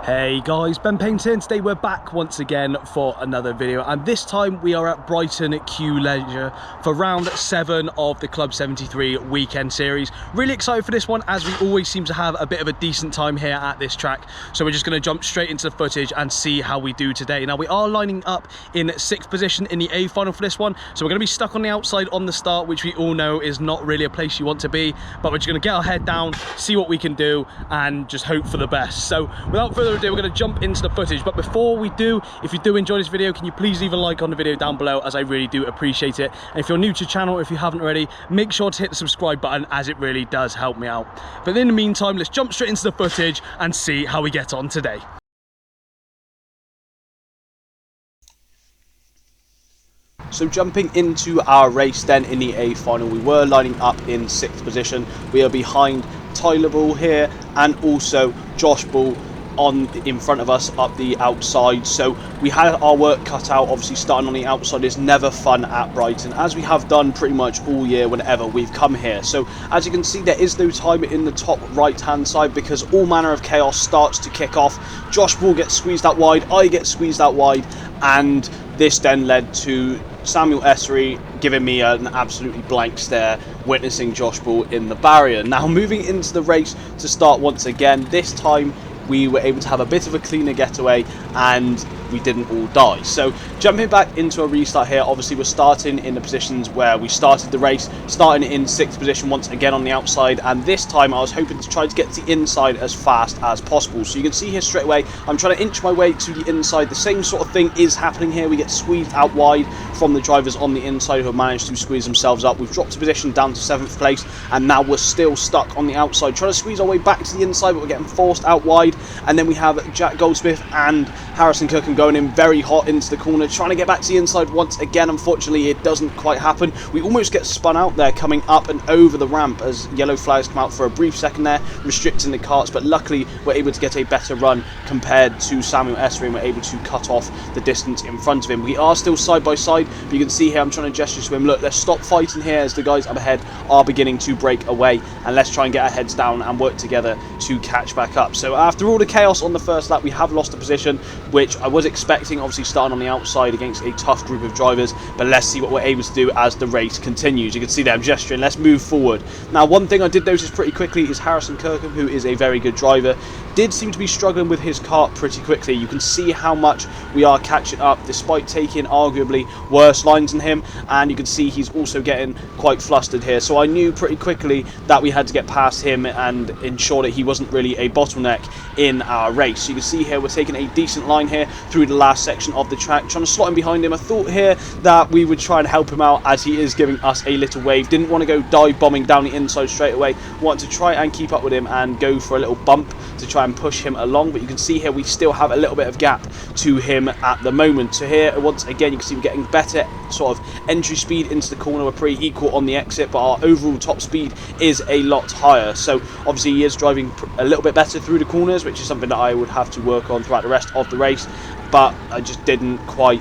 Hey guys, Ben Payne here, and today we're back once again for another video, and this time we are at Brighton Q Leisure for round 7 of the Club 73 Weekend Series. Really excited for this one, as we always seem to have a bit of a decent time here at this track, so we're just going to jump straight into the footage and see how we do today. Now we are lining up in 6th position in the A final for this one, so we're going to be stuck on the outside on the start, which we all know is not really a place you want to be, but we're just going to get our head down, see what we can do, and just hope for the best. So without further ado, we're going to jump into the footage, but before we do, if you do enjoy this video, can you please leave a like on the video down below, as I really do appreciate it. And if you're new to the channel, if you haven't already, make sure to hit the subscribe button, as it really does help me out. But in the meantime, let's jump straight into the footage and see how we get on today. So jumping into our race then in the A final, we were lining up in 6th position. We are behind Tyler Ball here and also Josh Ball in front of us up the outside. So we had our work cut out. Obviously starting on the outside is never fun at Brighton, as we have done pretty much all year whenever we've come here. So as you can see, there is no time in the top right hand side, because all manner of chaos starts to kick off. Josh Ball gets squeezed out wide, I get squeezed out wide, and this then led to Samuel Essery giving me an absolutely blank stare, witnessing Josh Ball in the barrier. Now moving into the race to start once again, this time we were able to have a bit of a cleaner getaway and we didn't all die. So jumping back into a restart here, obviously we're starting in the positions where we started the race, starting in 6th position once again on the outside, and this time I was hoping to try to get to the inside as fast as possible. So you can see here straight away, I'm trying to inch my way to the inside. The same sort of thing is happening here. We get squeezed out wide from the drivers on the inside who have managed to squeeze themselves up. We've dropped a position down to 7th place, and now we're still stuck on the outside, trying to squeeze our way back to the inside, but we're getting forced out wide. And then we have Jack Goldsmith and Harrison Kirkham going in very hot into the corner, trying to get back to the inside once again. Unfortunately, it doesn't quite happen. We almost get spun out there coming up and over the ramp as yellow flags come out for a brief second there, restricting the carts, but luckily we're able to get a better run compared to Samuel Essery, and we're able to cut off the distance in front of him. We are still side by side, but you can see here I'm trying to gesture to him, look, let's stop fighting here, as the guys up ahead are beginning to break away, and let's try and get our heads down and work together to catch back up. So after all the chaos on the first lap, we have lost a position, which I was expecting, obviously starting on the outside against a tough group of drivers, but let's see what we're able to do as the race continues. You can see that I'm gesturing, let's move forward. Now one thing I did notice pretty quickly is Harrison Kirkham, who is a very good driver, did seem to be struggling with his kart pretty quickly. You can see how much we are catching up despite taking arguably worse lines than him, and you can see he's also getting quite flustered here. So I knew pretty quickly that we had to get past him and ensure that he wasn't really a bottleneck in our race. So you can see here we're taking a decent line here through the last section of the track, trying to slot in behind him. I thought here that we would try and help him out, as he is giving us a little wave. Didn't want to go dive bombing down the inside straight away, wanted to try and keep up with him and go for a little bump to try and push him along. But you can see here we still have a little bit of gap to him at the moment. So here once again you can see we're getting better sort of entry speed into the corner. We're pretty equal on the exit, but our overall top speed is a lot higher. So obviously he is driving a little bit better through the corners, which is something that I would have to work on throughout the rest of the race, but I just didn't quite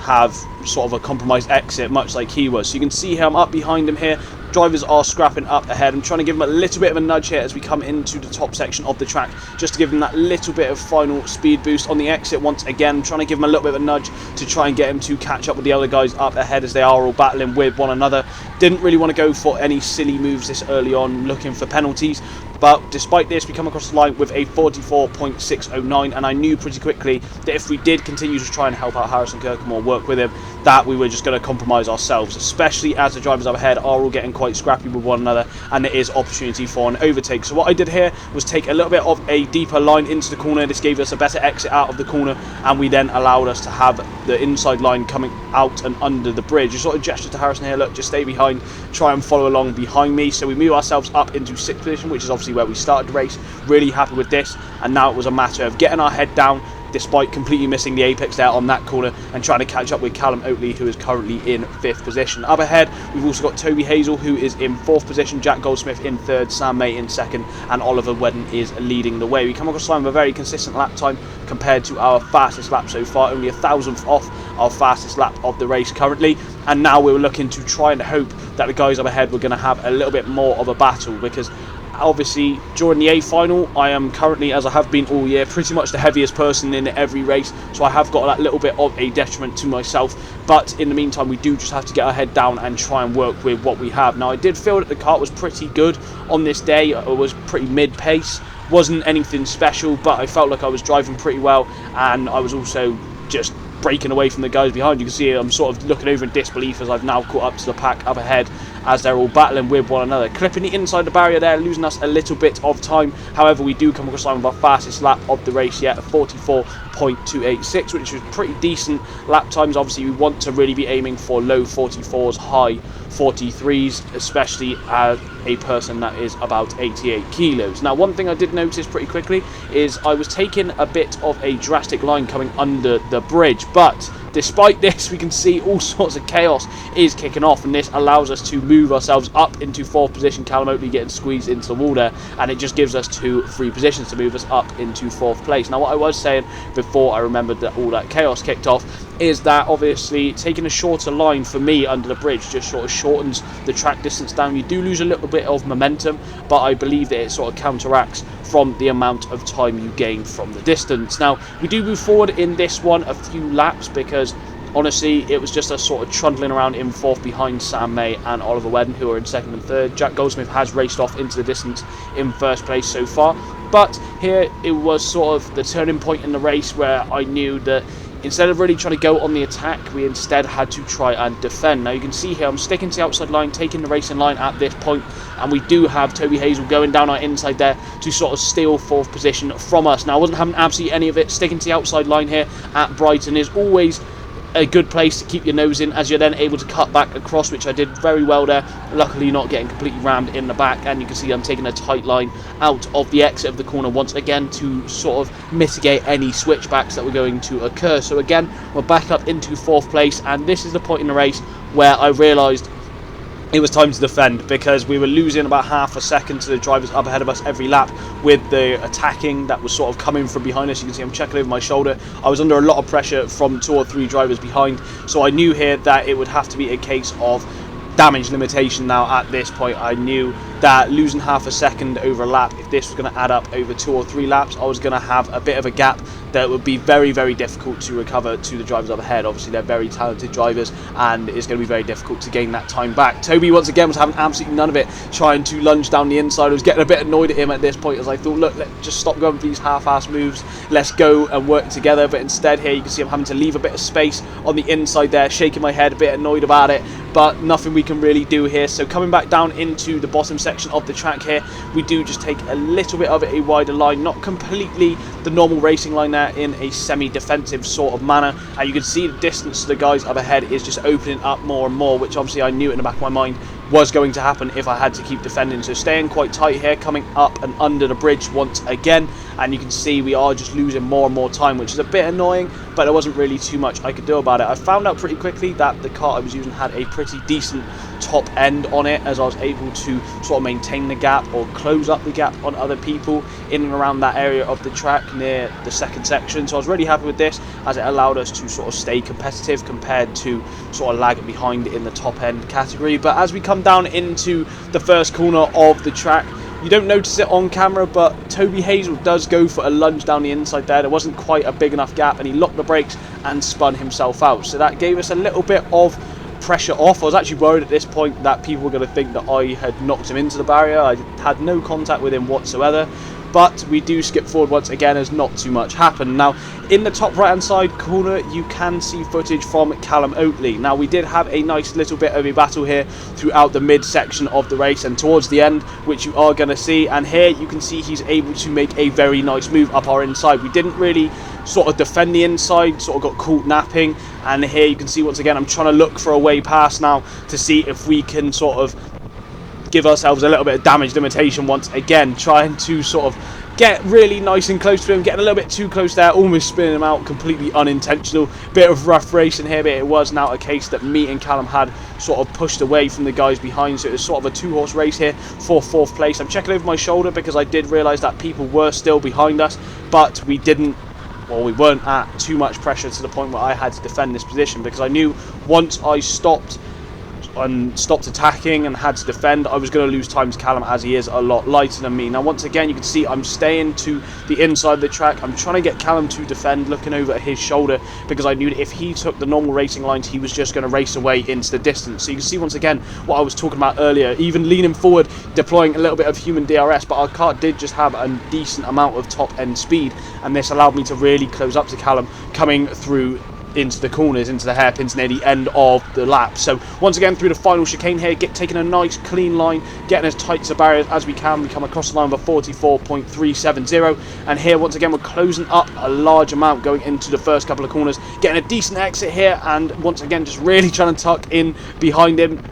have sort of a compromised exit much like he was. So you can see here I'm up behind him here. Drivers are scrapping up ahead. I'm trying to give him a little bit of a nudge here as we come into the top section of the track, just to give him that little bit of final speed boost on the exit. Once again, trying to give him a little bit of a nudge to try and get him to catch up with the other guys up ahead, as they are all battling with one another. Didn't really want to go for any silly moves this early on, looking for penalties, but despite this we come across the line with a 44.609, and I knew pretty quickly that if we did continue to try and help out Harrison Kirkham or work with him, that we were just going to compromise ourselves, especially as the drivers up ahead are all getting quite scrappy with one another and there is opportunity for an overtake. So what I did here was take a little bit of a deeper line into the corner. This gave us a better exit out of the corner, and we then allowed us to have the inside line coming out and under the bridge. You sort of gesture to Harrison here, look, just stay behind, try and follow along behind me. So we move ourselves up into 6th position, which is obviously where we started the race. Really happy with this, and now it was a matter of getting our head down despite completely missing the apex there on that corner, and trying to catch up with Callum Oatley, who is currently in 5th position. Up ahead we've also got Toby Hazel, who is in 4th position, Jack Goldsmith in 3rd, Sam May in 2nd, and Oliver Wedden is leading the way. We come across the line with a very consistent lap time compared to our fastest lap so far, only a thousandth off our fastest lap of the race currently, and now we were looking to try and hope that the guys up ahead were going to have a little bit more of a battle, because obviously during the A final, I am currently, as I have been all year, pretty much the heaviest person in every race, so I have got that little bit of a detriment to myself. But in the meantime, we do just have to get our head down and try and work with what we have. Now, I did feel that the kart was pretty good on this day. It was pretty mid-pace, wasn't anything special, but I felt like I was driving pretty well, and I was also just breaking away from the guys behind. You can see I'm sort of looking over in disbelief as I've now caught up to the pack up ahead as they're all battling with one another. Clipping the inside the barrier there, losing us a little bit of time. However, we do come across line with our fastest lap of the race yet, 44.286, which was pretty decent lap times. Obviously, we want to really be aiming for low 44s, high 43s, especially as a person that is about 88 kilos. Now, one thing I did notice pretty quickly is I was taking a bit of a drastic line coming under the bridge, but despite this, we can see all sorts of chaos is kicking off, and this allows us to move ourselves up into 4th position. Callum Oatley getting squeezed into the wall there, and it just gives us 2 free positions to move us up into 4th place. Now, what I was saying before I remembered that all that chaos kicked off is that obviously taking a shorter line for me under the bridge just sort of shortens the track distance down. You do lose a little bit of momentum, but I believe that it sort of counteracts from the amount of time you gain from the distance. Now, we do move forward in this one a few laps because honestly, it was just a sort of trundling around in 4th behind Sam May and Oliver Wedden, who are in 2nd and 3rd. Jack Goldsmith has raced off into the distance in 1st place so far, but here it was sort of the turning point in the race where I knew that instead of really trying to go on the attack, we instead had to try and defend. Now, you can see here I'm sticking to the outside line, taking the racing line at this point, and we do have Toby Hazel going down our inside there to sort of steal 4th position from us. Now, I wasn't having absolutely any of it. Sticking to the outside line here at Brighton is always a good place to keep your nose in, as you're then able to cut back across, which I did very well there, luckily not getting completely rammed in the back. And you can see I'm taking a tight line out of the exit of the corner once again to sort of mitigate any switchbacks that were going to occur. So again, we're back up into 4th place, and this is the point in the race where I realised it was time to defend, because we were losing about half a second to the drivers up ahead of us every lap with the attacking that was sort of coming from behind us. You can see I'm checking over my shoulder. I was under a lot of pressure from 2 or 3 drivers behind, so I knew here that it would have to be a case of damage limitation. Now, at this point, I knew that losing half a second over a lap, if this was going to add up over 2 or 3 laps, I was going to have a bit of a gap that would be very, very difficult to recover to the drivers up ahead. Obviously, they're very talented drivers, and it's going to be very difficult to gain that time back. Toby, once again, was having absolutely none of it, trying to lunge down the inside. I was getting a bit annoyed at him at this point, as I thought, look, let's just stop going for these half-ass moves. Let's go and work together. But instead here, you can see I'm having to leave a bit of space on the inside there, shaking my head, a bit annoyed about it, but nothing we can really do here. So coming back down into the bottom section of the track here, we do just take a little bit of a wider line, not completely the normal racing line there, in a semi-defensive sort of manner, and you can see the distance to the guys up ahead is just opening up more and more, which obviously I knew in the back of my mind was going to happen if I had to keep defending. So staying quite tight here, coming up and under the bridge once again, and you can see we are just losing more and more time, which is a bit annoying, but there wasn't really too much I could do about it. I found out pretty quickly that the car I was using had a pretty decent top end on it, as I was able to sort of maintain the gap or close up the gap on other people in and around that area of the track near the 2nd section. So I was really happy with this, as it allowed us to sort of stay competitive compared to sort of lagging behind in the top end category. But as we come down into the first corner of the track, you don't notice it on camera, but Toby Hazel does go for a lunge down the inside there. There wasn't quite a big enough gap, and he locked the brakes and spun himself out. So that gave us a little bit of pressure off. I was actually worried at this point that people were going to think that I had knocked him into the barrier. I had no contact with him whatsoever. But we do skip forward once again, as not too much happened. Now, in the top right hand side corner, you can see footage from Callum Oatley. Now, we did have a nice little bit of a battle here throughout the mid section of the race and towards the end, which you are going to see. And here you can see he's able to make a very nice move up our inside. We didn't really sort of defend the inside, sort of got caught napping. And here you can see once again, I'm trying to look for a way past now to see if we can sort of give ourselves a little bit of damage limitation once again, trying to sort of get really nice and close to him, getting a little bit too close there, almost spinning him out, completely unintentional. Bit of rough racing here, but it was now a case that me and Callum had sort of pushed away from the guys behind, so it was sort of a 2-horse race here for 4th place. I'm checking over my shoulder because I did realise that people were still behind us, but we weren't at too much pressure to the point where I had to defend this position, because I knew once I stopped and stopped attacking and had to defend, I was going to lose time to Callum, as he is a lot lighter than me. Now once again, you can see I'm staying to the inside of the track. I'm trying to get Callum to defend, looking over his shoulder, because I knew that if he took the normal racing lines, he was just going to race away into the distance. So you can see once again what I was talking about earlier, even leaning forward, deploying a little bit of human DRS, but our car did just have a decent amount of top end speed, and this allowed me to really close up to Callum coming through into the corners, into the hairpins near the end of the lap. So once again through the final chicane here, taking a nice clean line, getting as tight to the barriers as we can. We come across the line with a 44.370, and here once again we're closing up a large amount going into the first couple of corners, getting a decent exit here, and once again just really trying to tuck in behind him,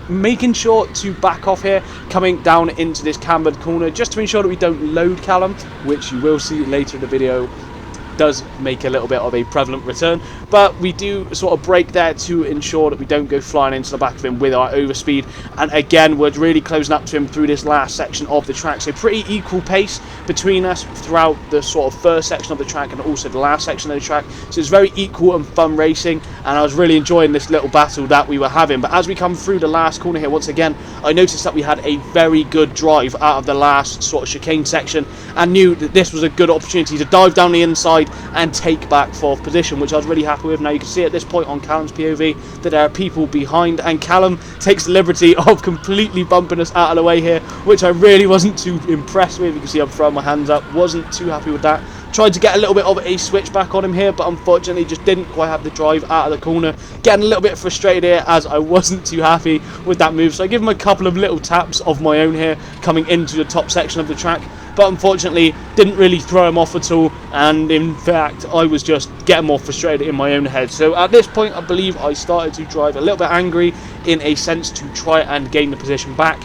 making sure to back off here, coming down into this cambered corner just to ensure that we don't load Callum, which you will see later in the video does make a little bit of a prevalent return, but we do sort of brake there to ensure that we don't go flying into the back of him with our overspeed. And again, we're really closing up to him through this last section of the track, so pretty equal pace between us throughout the sort of first section of the track and also the last section of the track. So it's very equal and fun racing, and I was really enjoying this little battle that we were having. But as we come through the last corner here, once again I noticed that we had a very good drive out of the last sort of chicane section, and knew that this was a good opportunity to dive down the inside and take back fourth position, which I was really happy with. Now you can see at this point on Callum's POV that there are people behind, and Callum takes the liberty of completely bumping us out of the way here, which I really wasn't too impressed with. You can see I'm throwing my hands up, wasn't too happy with that. Tried to get a little bit of a switch back on him here, but unfortunately just didn't quite have the drive out of the corner. Getting a little bit frustrated here as I wasn't too happy with that move, so I give him a couple of little taps of my own here coming into the top section of the track, but unfortunately didn't really throw him off at all, and in fact I was just getting more frustrated in my own head. So at this point I believe I started to drive a little bit angry in a sense to try and gain the position back.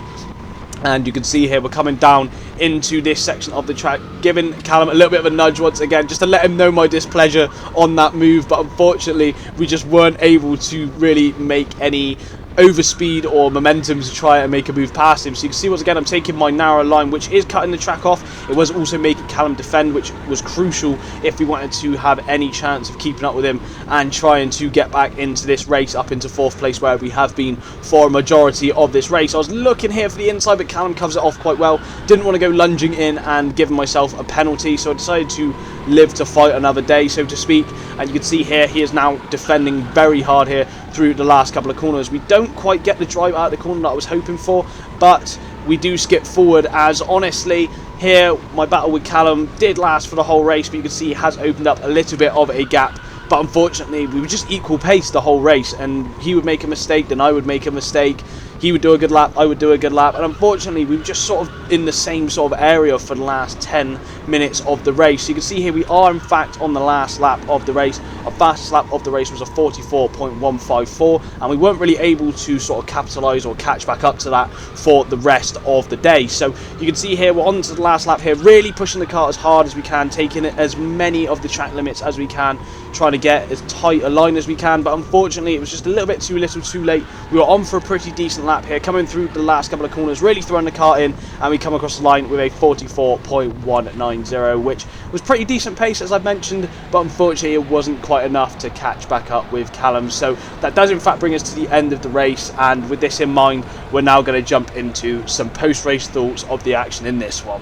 And you can see here we're coming down into this section of the track, giving Callum a little bit of a nudge once again just to let him know my displeasure on that move, but unfortunately we just weren't able to really make any overspeed or momentum to try and make a move past him. So you can see once again I'm taking my narrow line, which is cutting the track off. It was also making Callum defend, which was crucial if we wanted to have any chance of keeping up with him and trying to get back into this race up into fourth place, where we have been for a majority of this race. I was looking here for the inside, but Callum covers it off quite well. Didn't want to go lunging in and giving myself a penalty, so I decided to live to fight another day, so to speak. And you can see here he is now defending very hard here through the last couple of corners. We don't quite get the drive out of the corner that I was hoping for, but we do skip forward, as honestly here my battle with Callum did last for the whole race, but you can see he has opened up a little bit of a gap. But unfortunately we were just equal pace the whole race, and he would make a mistake, then I would make a mistake. He would do a good lap, I would do a good lap, and unfortunately we were just sort of in the same sort of area for the last 10 minutes of the race. So you can see here we are in fact on the last lap of the race. Our fastest lap of the race was a 44.154, and we weren't really able to sort of capitalise or catch back up to that for the rest of the day. So you can see here we're on to the last lap here, really pushing the car as hard as we can, taking it as many of the track limits as we can, trying to get as tight a line as we can, but unfortunately it was just a little bit too little too late. We were on for a pretty decent lap here, coming through the last couple of corners, really throwing the car in, and we come across the line with a 44.190, which was pretty decent pace as I've mentioned, but unfortunately it wasn't quite enough to catch back up with Callum. So that does in fact bring us to the end of the race, and with this in mind we're now going to jump into some post-race thoughts of the action in this one.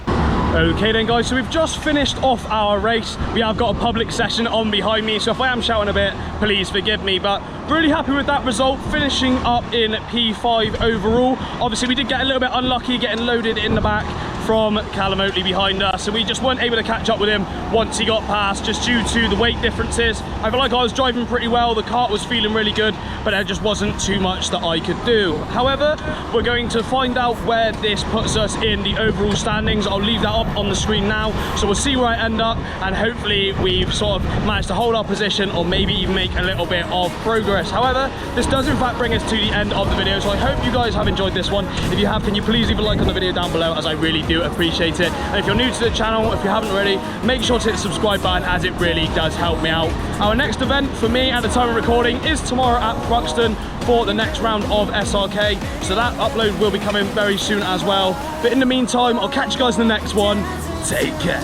Okay then guys, so we've just finished off our race. We have got a public session on behind me, so if I am shouting a bit, please forgive me, but really happy with that result, finishing up in P5 overall. Obviously we did get a little bit unlucky getting loaded in the back from Callum Oatley behind us, so we just weren't able to catch up with him once he got past, just due to the weight differences. I feel like I was driving pretty well, the kart was feeling really good, but there just wasn't too much that I could do. However, we're going to find out where this puts us in the overall standings. I'll leave that up on the screen now, so we'll see where I end up, and hopefully we've sort of managed to hold our position or maybe even make a little bit of progress. However, this does in fact bring us to the end of the video, so I hope you guys have enjoyed this one. If you have, can you please leave a like on the video down below, as I really do appreciate it. And if you're new to the channel, if you haven't already, make sure to hit the subscribe button, as it really does help me out. Our next event for me at the time of recording is tomorrow at Buxton for the next round of SRK, so that upload will be coming very soon as well. But in the meantime, I'll catch you guys in the next one. Take care.